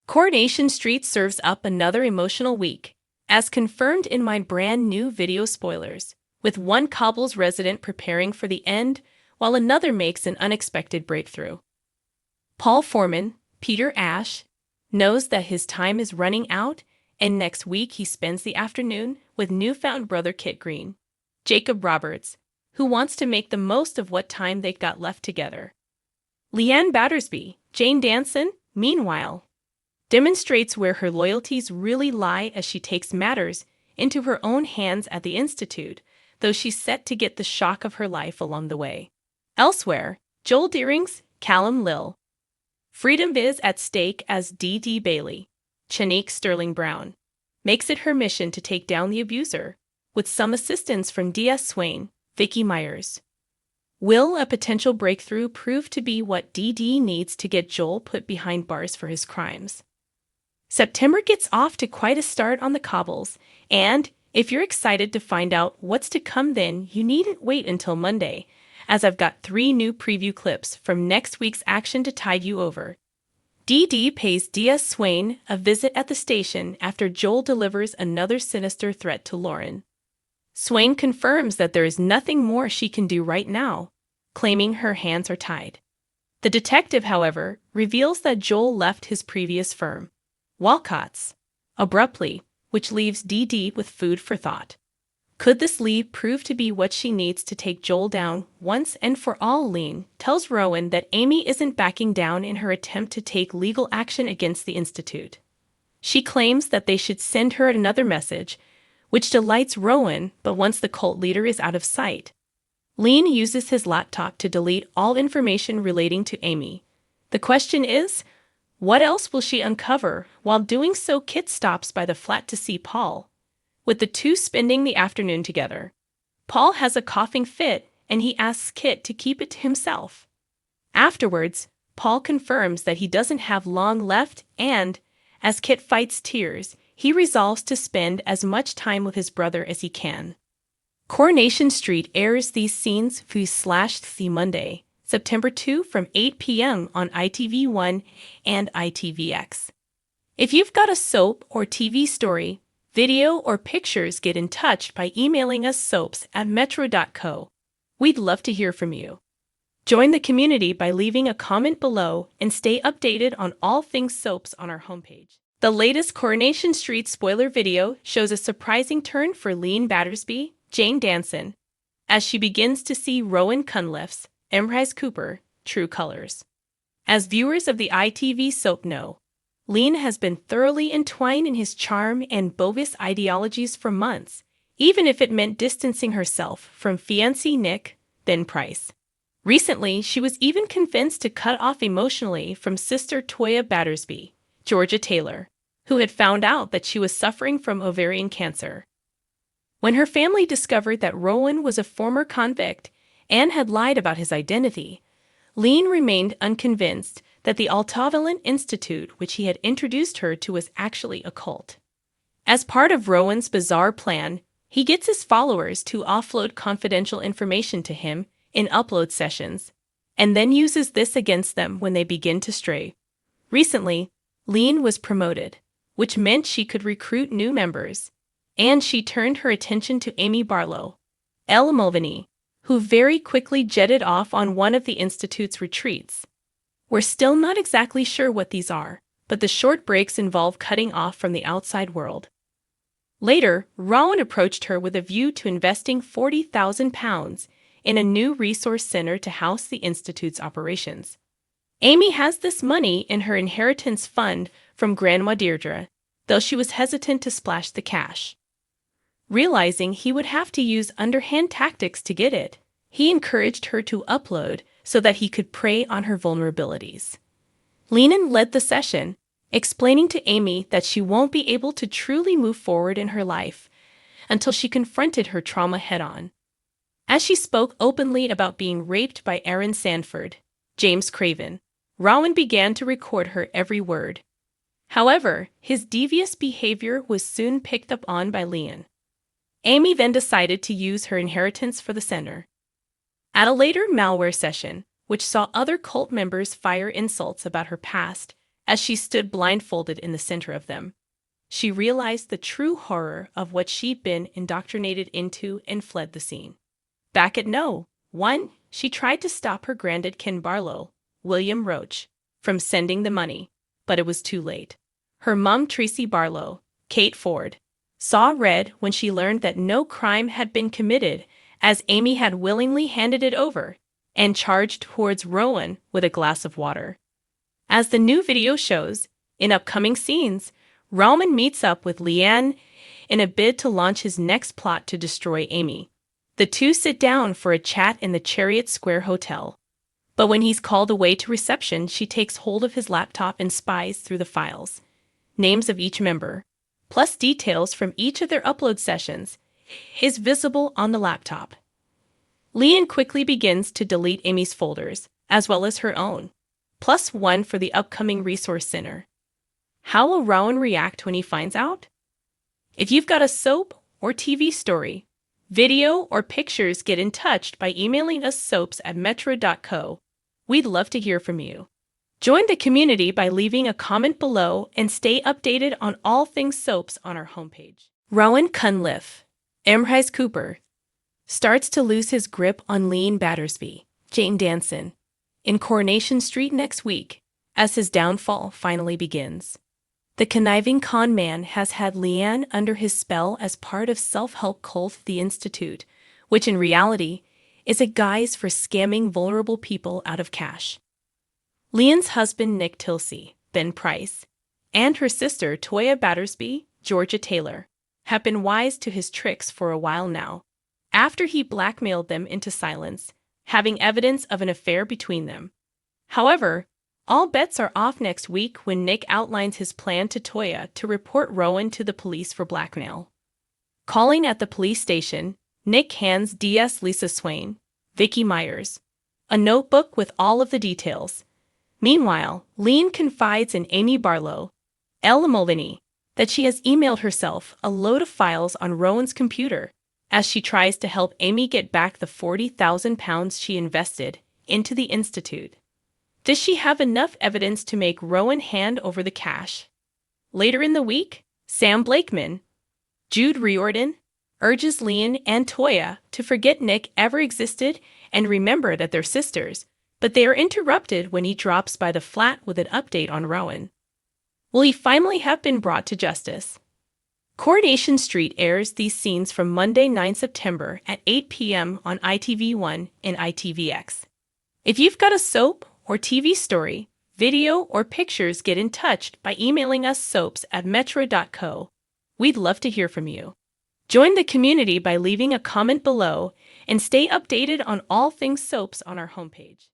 Coronation Street serves up another emotional week, as confirmed in my brand new video spoilers, with one Cobbles resident preparing for the end while another makes an unexpected breakthrough. Paul Foreman, Peter Ash, knows that his time is running out, and next week he spends the afternoon with newfound brother Kit Green, Jacob Roberts, who wants to make the most of what time they've got left together. Leanne Battersby, Jane Danson, meanwhile, demonstrates where her loyalties really lie as she takes matters into her own hands at the Institute, though she's set to get the shock of her life along the way. Elsewhere, Joel Deering's Callum Lill. Freedom is at stake as D.D. Bailey, Chanique Sterling Brown, makes it her mission to take down the abuser, with some assistance from D.S. Swain, Vicky Myers. Will a potential breakthrough prove to be what D.D. needs to get Joel put behind bars for his crimes? September gets off to quite a start on the Cobbles, and if you're excited to find out what's to come then, you needn't wait until Monday, as I've got 3 new preview clips from next week's action to tide you over. Dee pays D.S. Swain a visit at the station after Joel delivers another sinister threat to Lauren. Swain confirms that there is nothing more she can do right now, claiming her hands are tied. The detective, however, reveals that Joel left his previous firm, Walcott's, abruptly, which leaves Dee with food for thought. Could this leave prove to be what she needs to take Joel down once and for all? Leanne tells Rowan that Amy isn't backing down in her attempt to take legal action against the Institute. She claims that they should send her another message, which delights Rowan, but once the cult leader is out of sight, Leanne uses his laptop to delete all information relating to Amy. The question is, what else will she uncover? While doing so, Kit stops by the flat to see Paul, with the two spending the afternoon together. Paul has a coughing fit, and he asks Kit to keep it to himself. Afterwards, Paul confirms that he doesn't have long left, and, as Kit fights tears, he resolves to spend as much time with his brother as he can. Coronation Street airs these scenes /the Monday, September 2 from 8 p.m. on ITV1 and ITVX. If you've got a soap or TV story, video, or pictures, get in touch by emailing us soaps@metro.co. We'd love to hear from you. Join the community by leaving a comment below and stay updated on all things soaps on our homepage. The latest Coronation Street spoiler video shows a surprising turn for Leanne Battersby, Jane Danson, as she begins to see Rowan Cunliffe's Emprise Cooper true colors. As viewers of the ITV soap know, Leanne has been thoroughly entwined in his charm and bogus ideologies for months, even if it meant distancing herself from fiancé Nick, then Price. Recently, she was even convinced to cut off emotionally from sister Toya Battersby, Georgia Taylor, who had found out that she was suffering from ovarian cancer. When her family discovered that Rowan was a former convict and had lied about his identity, Leanne remained unconvinced that the Altavalent Institute, which he had introduced her to, was actually a cult. As part of Rowan's bizarre plan, he gets his followers to offload confidential information to him in upload sessions, and then uses this against them when they begin to stray. Recently, Leanne was promoted, which meant she could recruit new members, and she turned her attention to Amy Barlow, Ella Mulvaney, who very quickly jetted off on one of the Institute's retreats. We're still not exactly sure what these are, but the short breaks involve cutting off from the outside world. Later, Rowan approached her with a view to investing £40,000 in a new resource center to house the Institute's operations. Amy has this money in her inheritance fund from Grandma Deirdre, though she was hesitant to splash the cash. Realizing he would have to use underhand tactics to get it, he encouraged her to upload so that he could prey on her vulnerabilities. Leanne led the session, explaining to Amy that she won't be able to truly move forward in her life until she confronted her trauma head-on. As she spoke openly about being raped by Aaron Sanford, James Craven, Rowan began to record her every word. However, his devious behavior was soon picked up on by Leanne. Amy then decided to use her inheritance for the center. At a later malware session, which saw other cult members fire insults about her past As she stood blindfolded in the center of them, she realized the true horror of what she'd been indoctrinated into and fled the scene. Back at No. 1, she tried to stop her grandkid Barlow, William Roach, from sending the money, but it was too late. Her mom, Tracy Barlow, Kate Ford, saw red when she learned that no crime had been committed, as Amy had willingly handed it over and charged towards Rowan with a glass of water. As the new video shows, in upcoming scenes, Rowan meets up with Leanne in a bid to launch his next plot to destroy Amy. The two sit down for a chat in the Chariot Square Hotel. But when he's called away to reception, she takes hold of his laptop and spies through the files. Names of each member, plus details from each of their upload sessions, is visible on the laptop. Leanne quickly begins to delete Amy's folders, as well as her own, plus one for the upcoming resource center. How will Rowan react when he finds out? If you've got a soap or TV story, video or pictures, get in touch by emailing us soaps@metro.co. We'd love to hear from you. Join the community by leaving a comment below and stay updated on all things soaps on our homepage. Rowan Cunliffe, Amrise Cooper, starts to lose his grip on Leanne Battersby, Jane Danson, in Coronation Street next week, as his downfall finally begins. The conniving con man has had Leanne under his spell as part of self-help cult The Institute, which in reality is a guise for scamming vulnerable people out of cash. Leanne's husband Nick Tilsey, Ben Price, and her sister Toya Battersby, Georgia Taylor, have been wise to his tricks for a while now, after he blackmailed them into silence, having evidence of an affair between them. However, all bets are off next week when Nick outlines his plan to Toya to report Rowan to the police for blackmail. Calling at the police station, Nick hands DS Lisa Swain, Vicky Myers, a notebook with all of the details. Meanwhile, Leanne confides in Amy Barlow, Ella Molini, that she has emailed herself a load of files on Rowan's computer as she tries to help Amy get back the £40,000 she invested into the Institute. Does she have enough evidence to make Rowan hand over the cash? Later in the week, Sam Blakeman, Jude Riordan, urges Leanne and Toya to forget Nick ever existed and remember that they're sisters, but they are interrupted when he drops by the flat with an update on Rowan. Will he finally have been brought to justice? Coronation Street airs these scenes from Monday 9 September at 8 p.m. on ITV1 and ITVX. If you've got a soap or TV story, video or pictures, get in touch by emailing us soaps@metro.co. We'd love to hear from you. Join the community by leaving a comment below and stay updated on all things soaps on our homepage.